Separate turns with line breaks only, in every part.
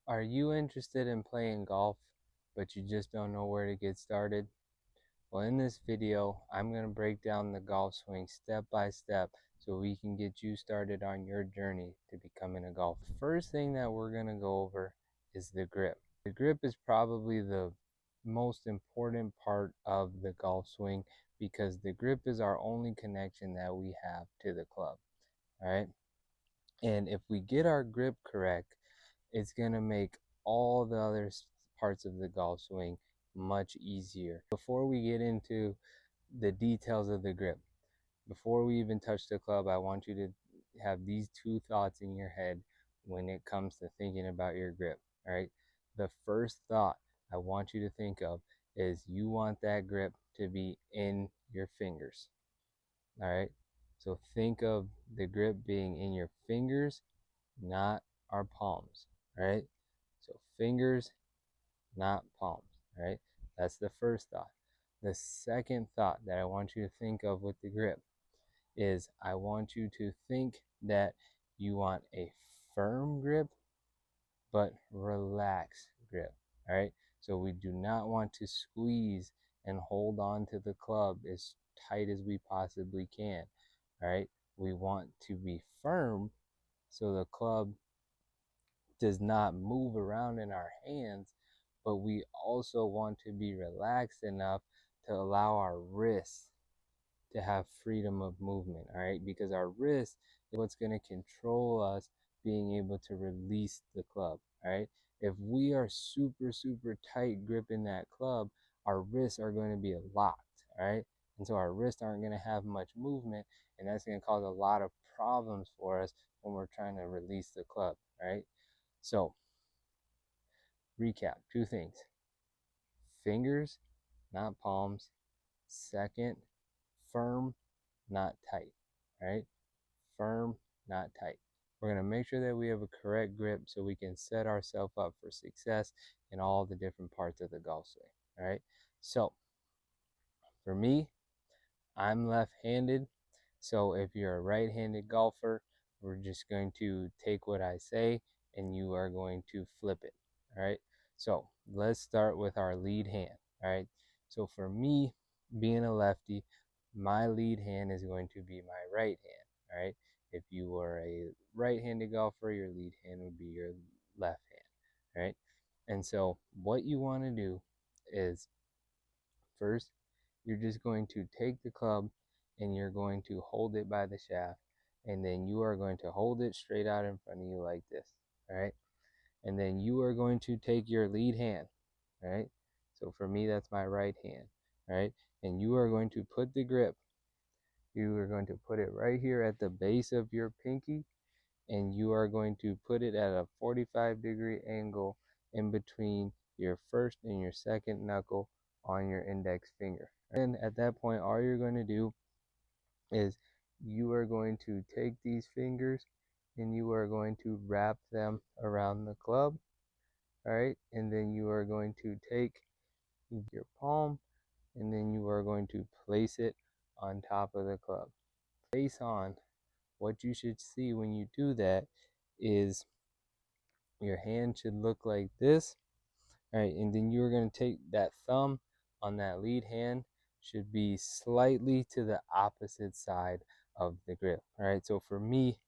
Are you interested in playing golf, but you just don't know where to get started? Well, in this video, I'm going to break down the golf swing step by step so we can get you started on your journey to becoming a golfer. First thing that we're going to go over is the grip. The grip is probably the most important part of the golf swing because the grip is our only connection that we have to the club. All right. And if we get our grip correct, it's going to make all the other parts of the golf swing much easier. Before we get into the details of the grip, before we even touch the club, I want you to have these two thoughts in your head when it comes to thinking about your grip. All right. The first thought I want you to think of is you want that grip to be in your fingers. All right. So think of the grip being in your fingers, not our palms. All right. So fingers, not palms. All right. That's the first thought. The second thought that I want you to think of with the grip is I want you to think that you want a firm grip but relaxed grip. All right. So we do not want to squeeze and hold on to the club as tight as we possibly can. All right. We want to be firm so the club does not move around in our hands, but we also want to be relaxed enough to allow our wrists to have freedom of movement, all right? Because our wrist is what's going to control us being able to release the club, all right? If we are super tight gripping that club, our wrists are going to be locked, all right? And so our wrists aren't going to have much movement, and that's going to cause a lot of problems for us when we're trying to release the club, right? So, recap, two things. Fingers, not palms. Second, firm, not tight, right? Firm, not tight. We're going to make sure that we have a correct grip so we can set ourselves up for success in all the different parts of the golf swing, all right? So, for me, I'm left-handed. So if you're a right-handed golfer, we're just going to take what I say and you are going to flip it. All right. So let's start with our lead hand. All right. So for me, being a lefty, my lead hand is going to be my right hand. All right. If you are a right-handed golfer, your lead hand would be your left hand. All right. And so what you want to do is first, you're just going to take the club and you're going to hold it by the shaft, and then you are going to hold it straight out in front of you like this, all right? And then you are going to take your lead hand, all right? So for me, that's my right hand, all right? And you are going to put the grip, you are going to put it right here at the base of your pinky, and you are going to put it at a 45-degree angle in between your first and your second knuckle on your index finger. And at that point, all you're going to do is you are going to take these fingers and you are going to wrap them around the club, all right? And then you are going to take your palm and then you are going to place it on top of the club. Face on, what you should see when you do that is your hand should look like this, all right? And then you're going to take that thumb on that lead hand should be slightly to the opposite side of the grip, all right? So for me,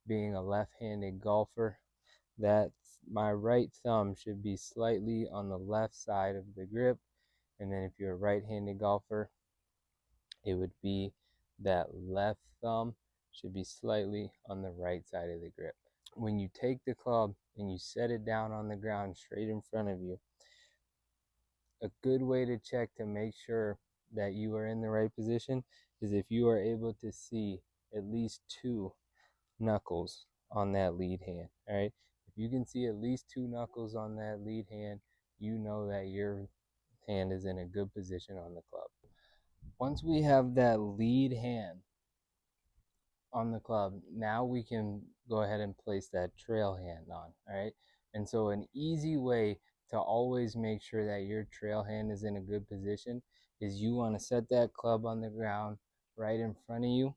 being a left-handed golfer, that my right thumb should be slightly on the left side of the grip, and then if you're a right-handed golfer, it would be that left thumb should be slightly on the right side of the grip. When you take the club and you set it down on the ground straight in front of you, a good way to check to make sure that you are in the right position is if you are able to see at least two knuckles on that lead hand, all right? If you can see at least two knuckles on that lead hand, you know that your hand is in a good position on the club. Once we have that lead hand on the club, now we can go ahead and place that trail hand on, all right? And so an easy way to always make sure that your trail hand is in a good position is you want to set that club on the ground right in front of you,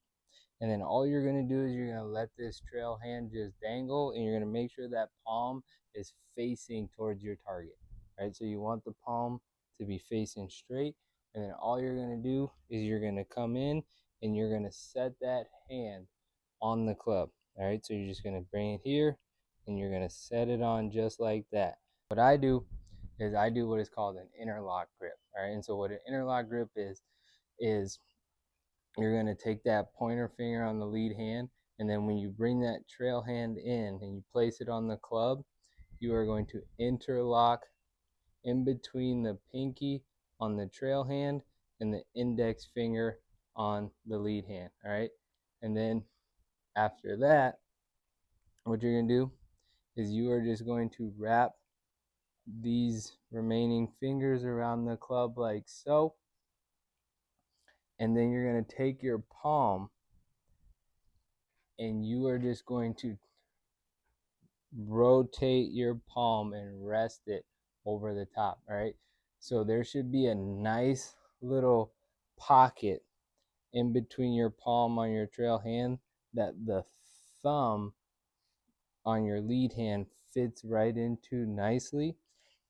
And then all you're going to do is you're going to let this trail hand just dangle, and you're going to make sure that palm is facing towards your target. Right? So you want the palm to be facing straight, and then all you're going to do is you're going to come in and you're going to set that hand on the club. All right, so you're just going to bring it here and you're going to set it on just like that. What I do is I do what is called an interlock grip. All right, and so what an interlock grip is you're going to take that pointer finger on the lead hand, and then when you bring that trail hand in and you place it on the club, you are going to interlock in between the pinky on the trail hand and the index finger on the lead hand. All right, and then after that, what you're going to do is you are just going to wrap these remaining fingers around the club like so, and then you're going to take your palm and you are just going to rotate your palm and rest it over the top. All right, so there should be a nice little pocket in between your palm on your trail hand that the thumb on your lead hand fits right into nicely.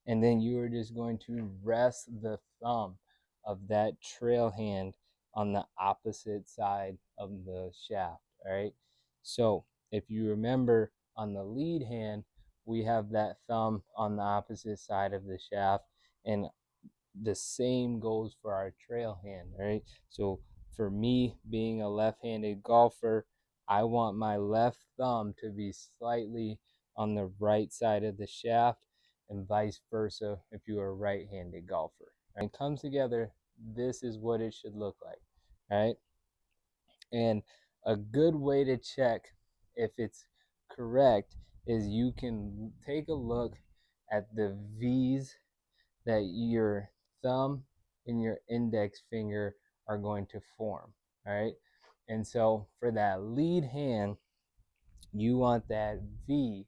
And then you are just going to rest the thumb of that trail hand on the opposite side of the shaft. All right, so if you remember, on the lead hand we have that thumb on the opposite side of the shaft, and the same goes for our trail hand. Right, so for me, being a left-handed golfer, I want my left thumb to be slightly on the right side of the shaft, and vice versa if you are a right-handed golfer. When it comes together, this is what it should look like. All right, and a good way to check if it's correct is you can take a look at the V's that your thumb and your index finger are going to form. All right, and so for that lead hand, you want that V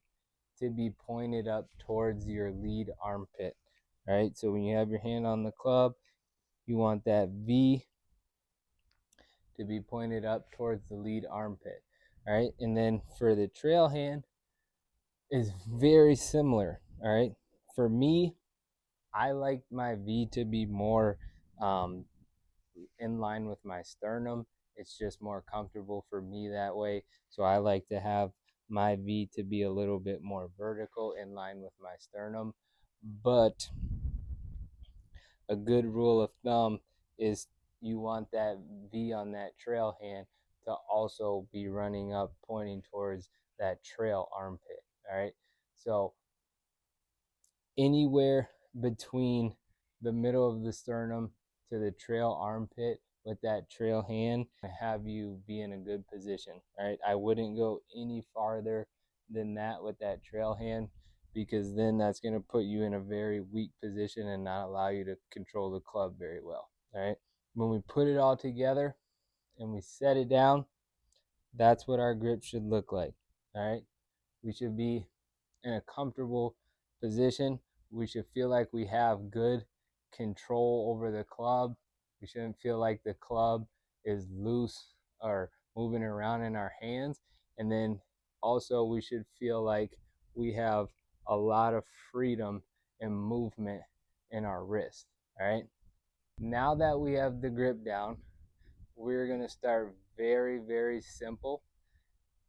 to be pointed up towards your lead armpit. All right, so when you have your hand on the club, you want that V to be pointed up towards the lead armpit. All right, and then for the trail hand is very similar. All right, for me, I like my V to be more in line with my sternum. It's just more comfortable for me that way. So I like to have my V to be a little bit more vertical in line with my sternum. But a good rule of thumb is you want that V on that trail hand to also be running up, pointing towards that trail armpit. All right, so anywhere between the middle of the sternum to the trail armpit with that trail hand, have you be in a good position. All right, I wouldn't go any farther than that with that trail hand, because then that's going to put you in a very weak position and not allow you to control the club very well. All right, when we put it all together and we set it down, that's what our grip should look like. All right, we should be in a comfortable position. We should feel like we have good control over the club. We shouldn't feel like the club is loose or moving around in our hands. And then also we should feel like we have a lot of freedom and movement in our wrist. All right, now that we have the grip down, we're going to start very simple,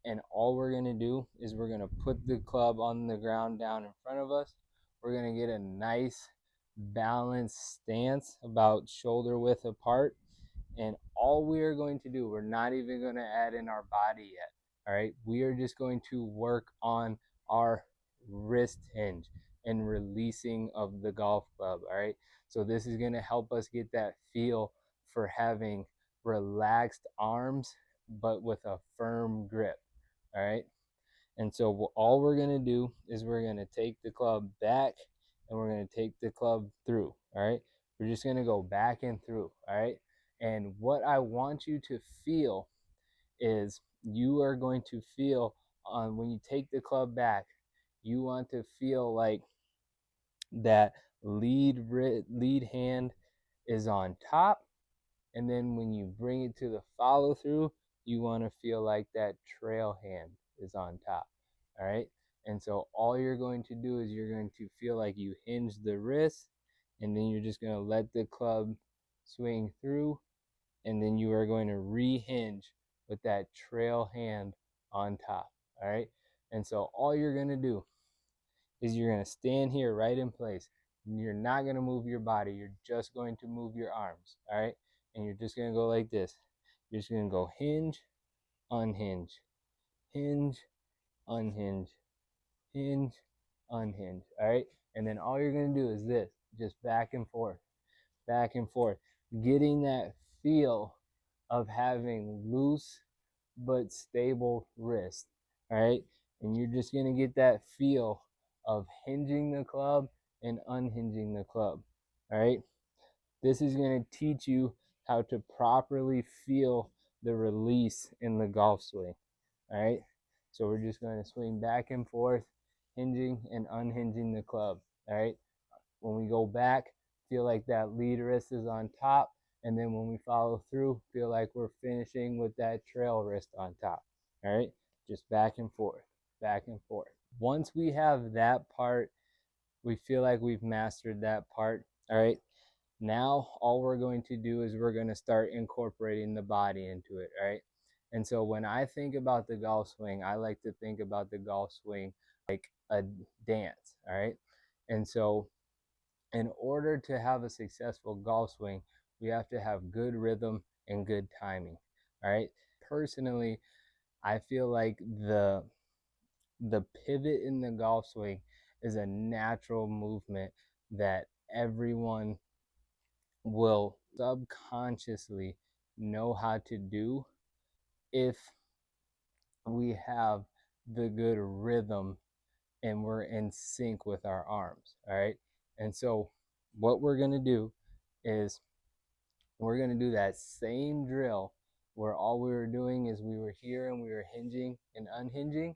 and all we're going to do is we're going to put the club on the ground down in front of us. We're going to get a nice balanced stance about shoulder width apart, and all we are going to do, we're not even going to add in our body yet. All right, we are just going to work on our wrist hinge and releasing of the golf club. All right, so this is going to help us get that feel for having relaxed arms but with a firm grip. All right, and so all we're going to do is we're going to take the club back and we're going to take the club through. All right, we're just going to go back and through. All right, and what I want you to feel is you are going to feel on when you take the club back, you want to feel like that lead hand is on top, and then when you bring it to the follow through, you want to feel like that trail hand is on top. All right. And so all you're going to do is you're going to feel like you hinge the wrist, and then you're just going to let the club swing through, and then you are going to re-hinge with that trail hand on top. All right. And so all you're going to do is you're going to stand here right in place. You're not going to move your body. You're just going to move your arms. All right. And you're just going to go like this. You're just going to go hinge, unhinge, hinge, unhinge, hinge, unhinge. All right. And then all you're going to do is this, just back and forth, getting that feel of having loose but stable wrist. All right. And you're just going to get that feel of hinging the club and unhinging the club. All right. This is going to teach you how to properly feel the release in the golf swing. All right. So we're just going to swing back and forth, hinging and unhinging the club. All right. When we go back, feel like that lead wrist is on top. And then when we follow through, feel like we're finishing with that trail wrist on top. All right. Just back and forth, back and forth. Once we have that part, we feel like we've mastered that part. All right. Now, all we're going to do is we're going to start incorporating the body into it. All right. And so when I think about the golf swing, I like to think about the golf swing like a dance. All right. And so in order to have a successful golf swing, we have to have good rhythm and good timing. All right. Personally, I feel like the pivot in the golf swing is a natural movement that everyone will subconsciously know how to do if we have the good rhythm and we're in sync with our arms. All right. And so what we're going to do is we're going to do that same drill where all we were doing is we were here and we were hinging and unhinging.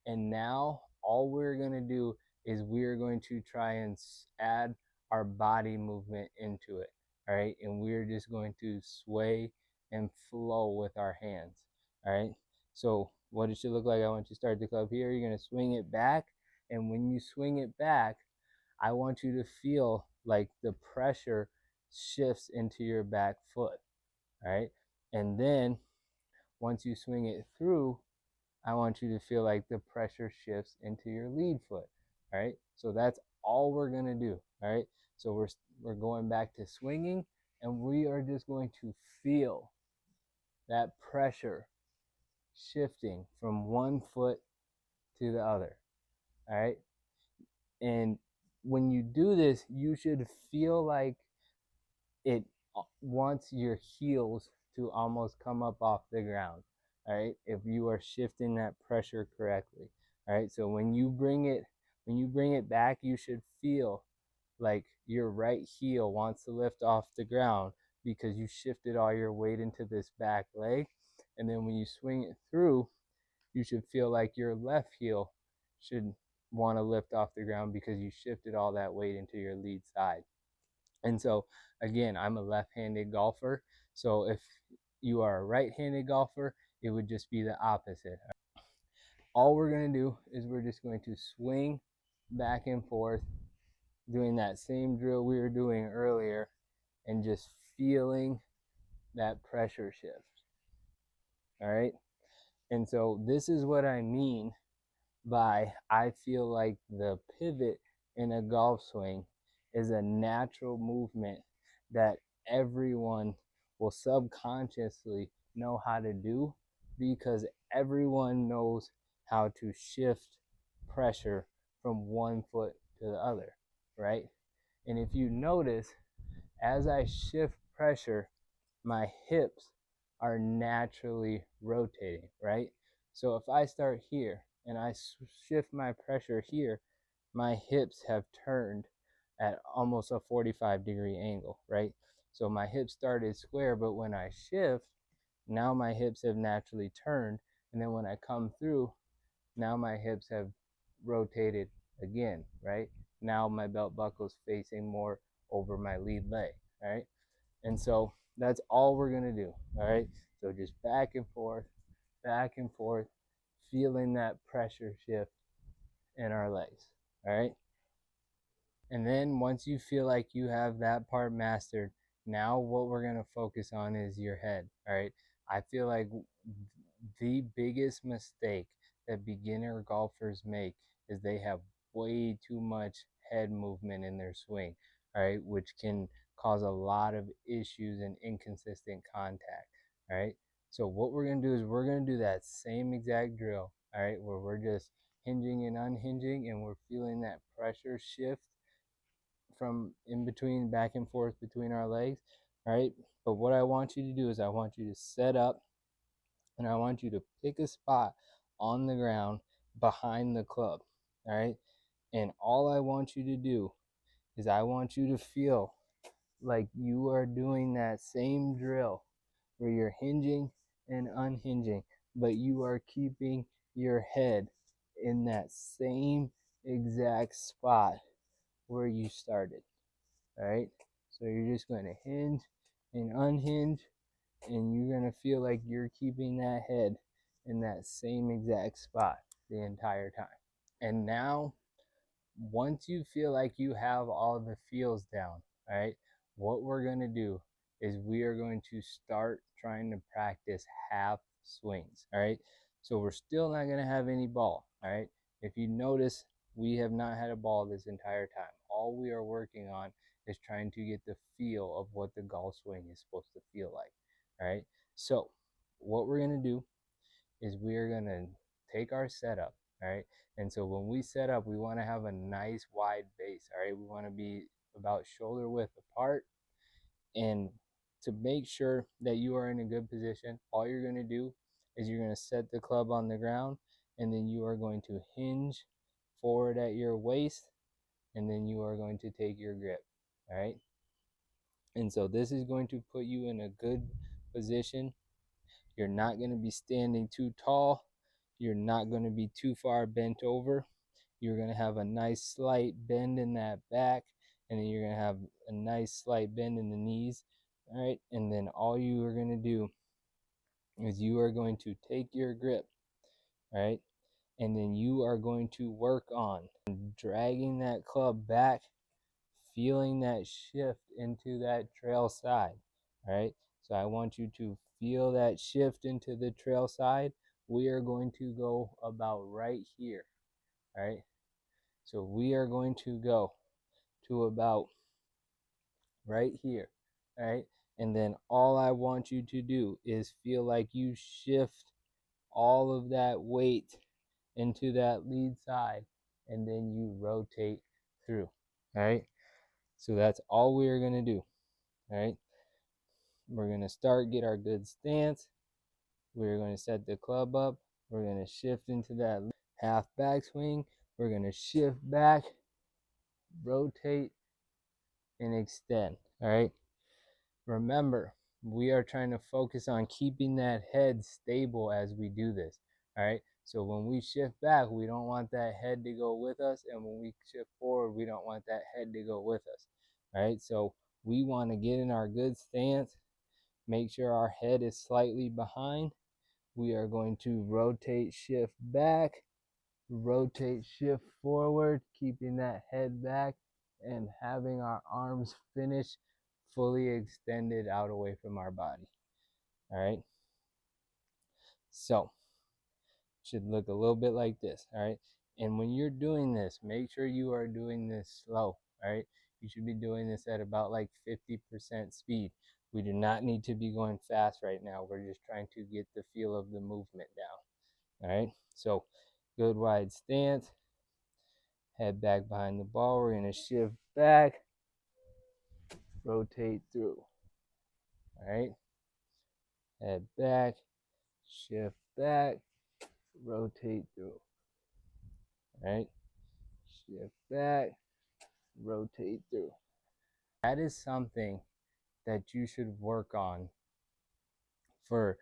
And now all we're going to do is we're going to try and add our body movement into it. All right. And we're just going to sway and flow with our hands. All right. So what it should look like, I want you to start the club here. You're going to swing it back. And when you swing it back, I want you to feel like the pressure shifts into your back foot. All right. And then once you swing it through, I want you to feel like the pressure shifts into your lead foot. All right. So that's all we're going to do. All right. So we're going back to swinging, and we are just going to feel that pressure shifting from one foot to the other. All right. And when you do this, you should feel like it wants your heels to almost come up off the ground. All right. If you are shifting that pressure correctly. All right. So when you bring it back, you should feel like your right heel wants to lift off the ground because you shifted all your weight into this back leg. And then when you swing it through, you should feel like your left heel should want to lift off the ground because you shifted all that weight into your lead side. And so, again, I'm a left-handed golfer. So if you are a right-handed golfer, it would just be the opposite. All we're going to do is we're just going to swing back and forth, doing that same drill we were doing earlier, and just feeling that pressure shift. All right. And so this is what I mean by I feel like the pivot in a golf swing is a natural movement that everyone will subconsciously know how to do because everyone knows how to shift pressure from one foot to the other, right? And if you notice, as I shift pressure, my hips are naturally rotating, right? So if I start here and I shift my pressure here, my hips have turned at almost a 45-degree angle, right? So my hips started square, but when I shift, now my hips have naturally turned. And then when I come through, now my hips have rotated again, right? Now my belt buckle is facing more over my lead leg, all right? And so that's all we're going to do, all right? So just back and forth, feeling that pressure shift in our legs. All right. And then once you feel like you have that part mastered, now what we're going to focus on is your head. All right. I feel like the biggest mistake that beginner golfers make is they have way too much head movement in their swing. All right. Which can cause a lot of issues and inconsistent contact. All right. So what we're going to do is we're going to do that same exact drill. All right. Where we're just hinging and unhinging and we're feeling that pressure shift from in between, back and forth between our legs. All right. But what I want you to do is I want you to set up and I want you to pick a spot on the ground behind the club. All right. And all I want you to do is I want you to feel like you are doing that same drill where you're hinging and unhinging, but you are keeping your head in that same exact spot where you started. All right. So you're just going to hinge and unhinge, and you're going to feel like you're keeping that head in that same exact spot the entire time. And now, once you feel like you have all the feels down, all right, what we're going to do is we are going to start trying to practice half swings. All right. So we're still not going to have any ball. All right. If you notice, we have not had a ball this entire time. All we are working on is trying to get the feel of what the golf swing is supposed to feel like. All right. So what we're going to do is we are going to take our setup. All right. And so when we set up, we want to have a nice wide base. All right. We want to be about shoulder width apart. And to make sure that you are in a good position, all you're going to do is you're going to set the club on the ground, and then you are going to hinge forward at your waist, and then you are going to take your grip. All right. And so this is going to put you in a good position. You're not going to be standing too tall. You're not going to be too far bent over. You're going to have a nice slight bend in that back, and then you're going to have a nice slight bend in the knees. All right. And then all you are going to do is you are going to take your grip. All right. And then you are going to work on dragging that club back, feeling that shift into that trail side. All right. So I want you to feel that shift into the trail side. We are going to go about right here. All right. So we are going to go to about right here. All right. And then all I want you to do is feel like you shift all of that weight into that lead side, and then you rotate through. All right. So that's all we are going to do. All right. We're going to get our good stance. We're going to set the club up. We're going to shift into that half backswing. We're going to shift back, rotate, and extend. All right. Remember, we are trying to focus on keeping that head stable as we do this. All right. So when we shift back, we don't want that head to go with us. And when we shift forward, we don't want that head to go with us. All right. So we want to get in our good stance, make sure our head is slightly behind. We are going to rotate, shift back, rotate, shift forward, keeping that head back and having our arms finish fully extended out away from our body. All right. So it should look a little bit like this. All right. And when you're doing this, make sure you are doing this slow. All right. You should be doing this at about like 50% speed. We do not need to be going fast right now. We're just trying to get the feel of the movement down. All right. So good wide stance. Head back behind the ball. We're going to shift back, rotate through. All right. Head back, shift back, rotate through. All right. Shift back, rotate through. That is something that you should work on for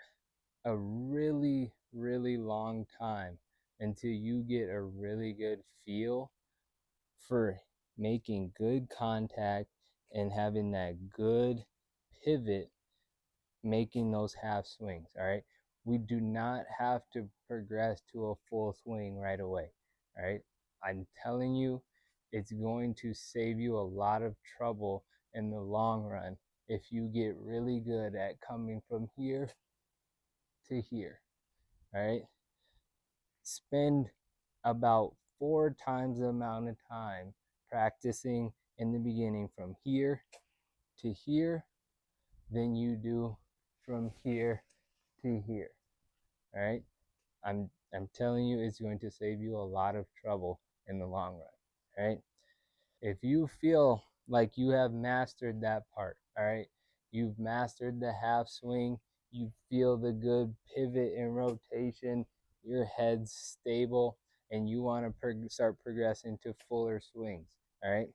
a really, really long time until you get a really good feel for making good contact and having that good pivot making those half swings. All right, we do not have to progress to a full swing right away. All right, I'm telling you, it's going to save you a lot of trouble in the long run if you get really good at coming from here to here. All right, spend about 4 times the amount of time practicing in the beginning from here to here than you do from here to here. All right, I'm telling you, it's going to save you a lot of trouble in the long run. All right, if you feel like you have mastered that part, all right, you've mastered the half swing, you feel the good pivot and rotation, your head's stable, and you want to start progressing to fuller swings, all right,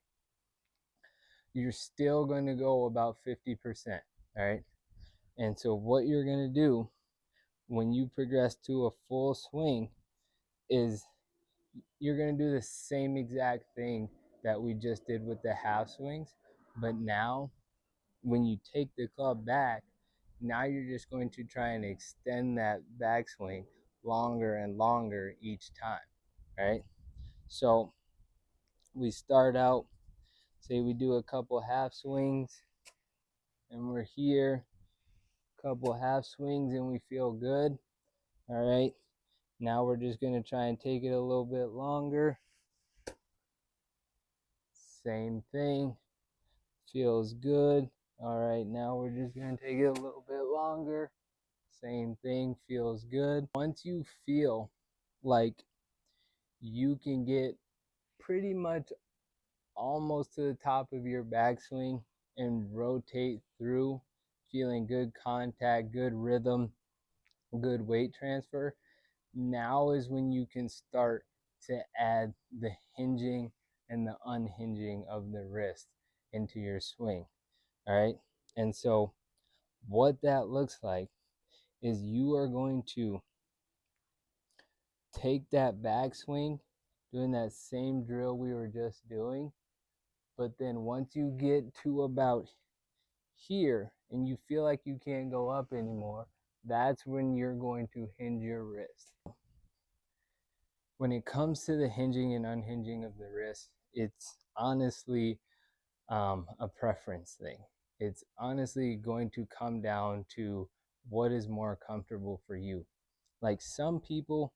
you're still going to go about 50%, all right. And so what you're going to do when you progress to a full swing is you're going to do the same exact thing that we just did with the half swings, but now when you take the club back, now you're just going to try and extend that backswing longer and longer each time, right? So we start out, say we do a couple half swings and we're here, couple half swings and we feel good. All right, now we're just going to try and take it a little bit longer. Same thing, feels good. All right, now we're just going to take it a little bit longer. Same thing, feels good. Once you feel like you can get pretty much almost to the top of your backswing and rotate through, feeling good contact, good rhythm, good weight transfer, now is when you can start to add the hinging and the unhinging of the wrist into your swing. All right, and so what that looks like is you are going to take that backswing, doing that same drill we were just doing, but then once you get to about here and you feel like you can't go up anymore, that's when you're going to hinge your wrist. When it comes to the hinging and unhinging of the wrist, it's honestly a preference thing. It's honestly going to come down to what is more comfortable for you. Like some people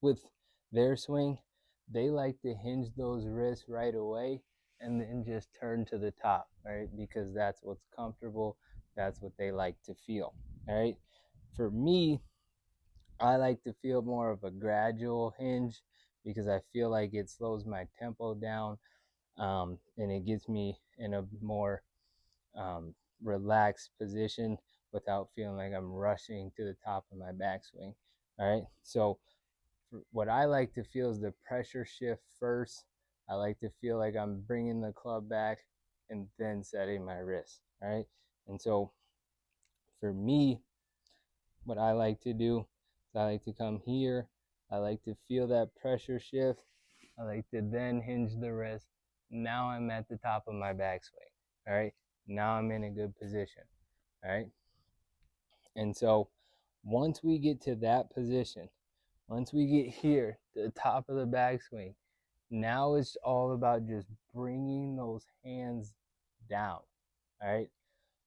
with their swing, they like to hinge those wrists right away and then just turn to the top, right? Because that's what's comfortable, that's what they like to feel, all right? For me, I like to feel more of a gradual hinge because I feel like it slows my tempo down, and it gets me in a more relaxed position without feeling like I'm rushing to the top of my backswing. All right, so what I like to feel is the pressure shift first. I like to feel like I'm bringing the club back and then setting my wrist. All right, and so for me, what I like to do is I like to come here. I like to feel that pressure shift. I like to then hinge the wrist. Now I'm at the top of my backswing. All right, now I'm in a good position. All right, and so once we get to that position, once we get here to the top of the backswing, now it's all about just bringing those hands down. All right,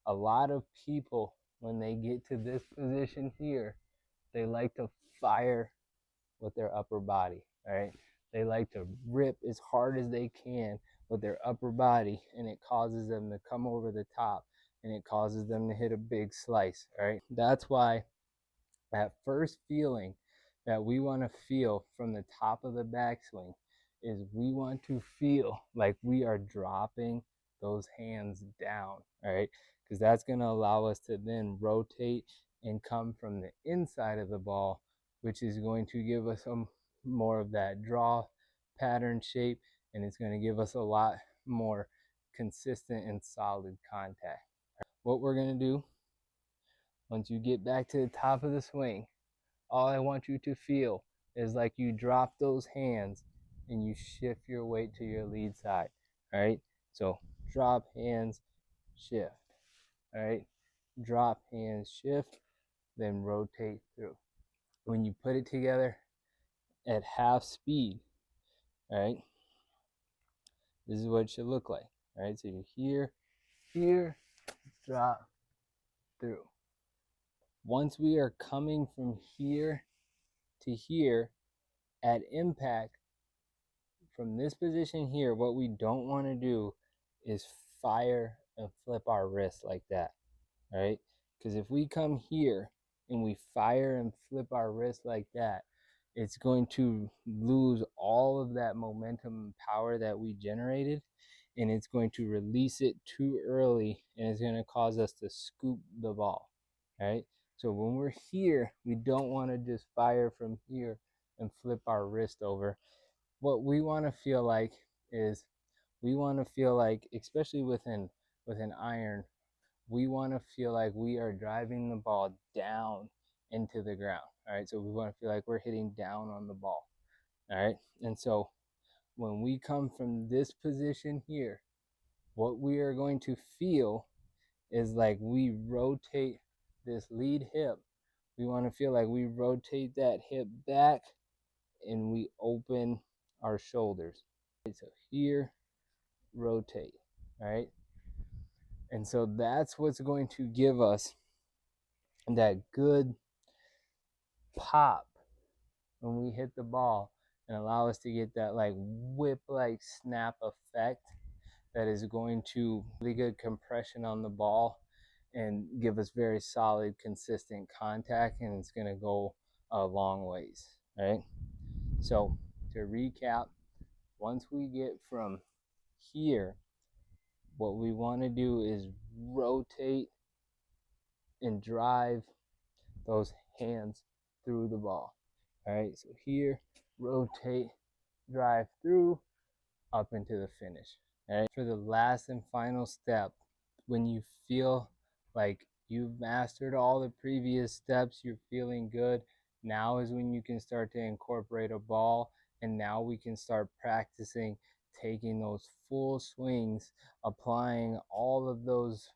a lot of people, when they get to this position here, they like to fire with their upper body. All right, they like to rip as hard as they can with their upper body, and it causes them to come over the top, and it causes them to hit a big slice. All right, that's why that first feeling that we want to feel from the top of the backswing is we want to feel like we are dropping those hands down, all right? Because that's going to allow us to then rotate and come from the inside of the ball, which is going to give us some more of that draw pattern shape, and it's going to give us a lot more consistent and solid contact. What we're going to do once you get back to the top of the swing, all I want you to feel is like you drop those hands and you shift your weight to your lead side. All right, so drop hands, shift. All right, drop, hands, shift, then rotate through. When you put it together at half speed, all right, this is what it should look like. All right, so you're here, drop, through. Once we are coming from here to here at impact, from this position here, what we don't want to do is fire and flip our wrist like that, right? Because if we come here and we fire and flip our wrist like that, it's going to lose all of that momentum and power that we generated, and it's going to release it too early, and it's going to cause us to scoop the ball, right? So when we're here, we don't want to just fire from here and flip our wrist over. What we want to feel like is, we want to feel like, especially with an iron, we want to feel like we are driving the ball down into the ground. All right, so we want to feel like we're hitting down on the ball. All right, and so when we come from this position here, what we are going to feel is like we rotate this lead hip. We want to feel like we rotate that hip back and we open our shoulders. So here, rotate, all right? And so that's what's going to give us that good pop when we hit the ball and allow us to get that like whip like snap effect that is going to really good compression on the ball and give us very solid consistent contact, and it's going to go a long ways, right? So to recap, once we get from here, what we want to do is rotate and drive those hands through the ball. All right, so here, rotate, drive through, up into the finish. All right, for the last and final step, when you feel like you've mastered all the previous steps, you're feeling good, now is when you can start to incorporate a ball, and now we can start practicing taking those full swings, applying all of those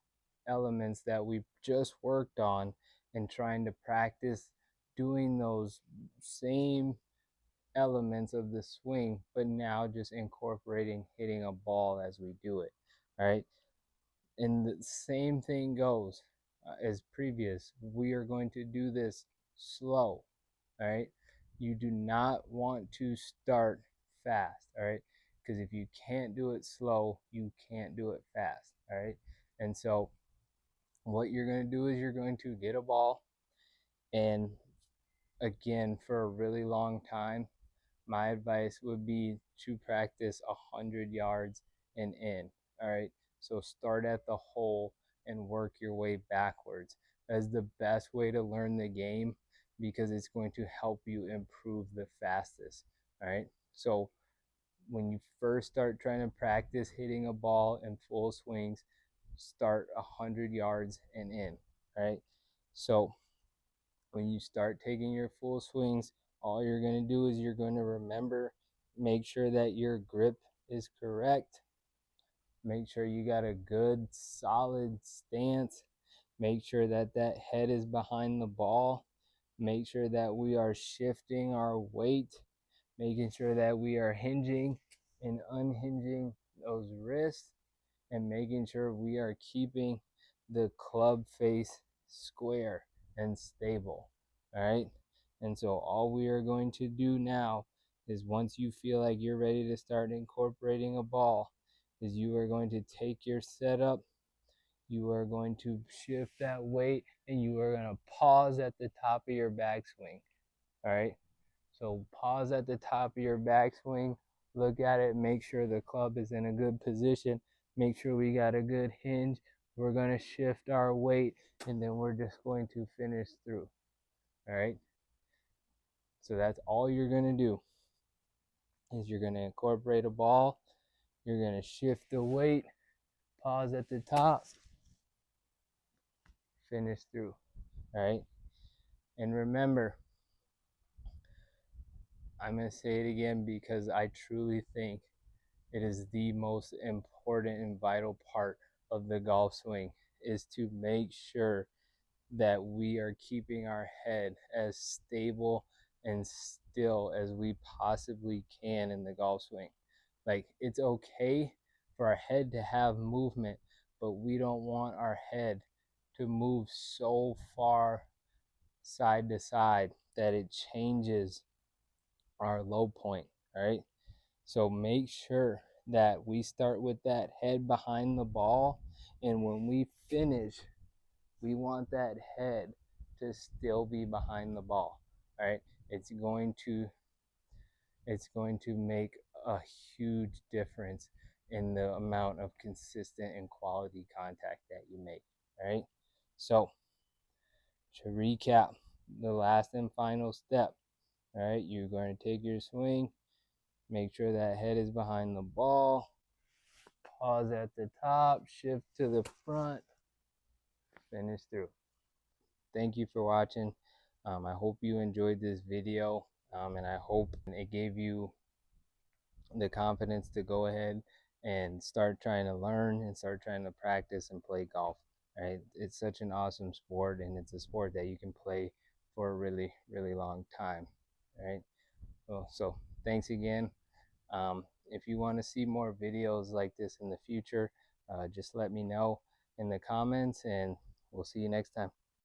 elements that we just worked on, and trying to practice doing those same elements of the swing, but now just incorporating hitting a ball as we do it. All right, and the same thing goes as previous. We are going to do this slow. All right, you do not want to start fast. All right, because if you can't do it slow, you can't do it fast. All right, and so what you're going to do is you're going to get a ball, and again, for a really long time, my advice would be to practice 100 yards and in. All right, so start at the hole and work your way backwards. That's the best way to learn the game, because it's going to help you improve the fastest. All right, so when you first start trying to practice hitting a ball in full swings, start 100 yards and in. All right, so when you start taking your full swings, all you're going to do is you're going to remember, make sure that your grip is correct. Make sure you got a good solid stance. Make sure that that head is behind the ball. Make sure that we are shifting our weight, making sure that we are hinging and unhinging those wrists, and making sure we are keeping the club face square and stable. All right, and so all we are going to do now is, once you feel like you're ready to start incorporating a ball, is you are going to take your setup, you are going to shift that weight, and you are going to pause at the top of your backswing. All right, so pause at the top of your backswing, look at it, make sure the club is in a good position, make sure we got a good hinge. We're going to shift our weight, and then we're just going to finish through. All right, so that's all you're going to do, is you're going to incorporate a ball, you're going to shift the weight, pause at the top, finish through. All right, and remember, I'm going to say it again because I truly think it is the most important and vital part of the golf swing, is to make sure that we are keeping our head as stable and still as we possibly can in the golf swing. Like, it's okay for our head to have movement, but we don't want our head to move so far side to side that it changes our low point. All right, so make sure that we start with that head behind the ball, and when we finish, we want that head to still be behind the ball. All right, it's going to make a huge difference in the amount of consistent and quality contact that you make. All right, so to recap, the last and final step. All right, you're going to take your swing, make sure that head is behind the ball, pause at the top, shift to the front, finish through. Thank you for watching. I hope you enjoyed this video, and I hope it gave you the confidence to go ahead and start trying to learn and start trying to practice and play golf. Right? It's such an awesome sport, and it's a sport that you can play for a really, really long time. Right? So thanks again. If you want to see more videos like this in the future, just let me know in the comments, and we'll see you next time.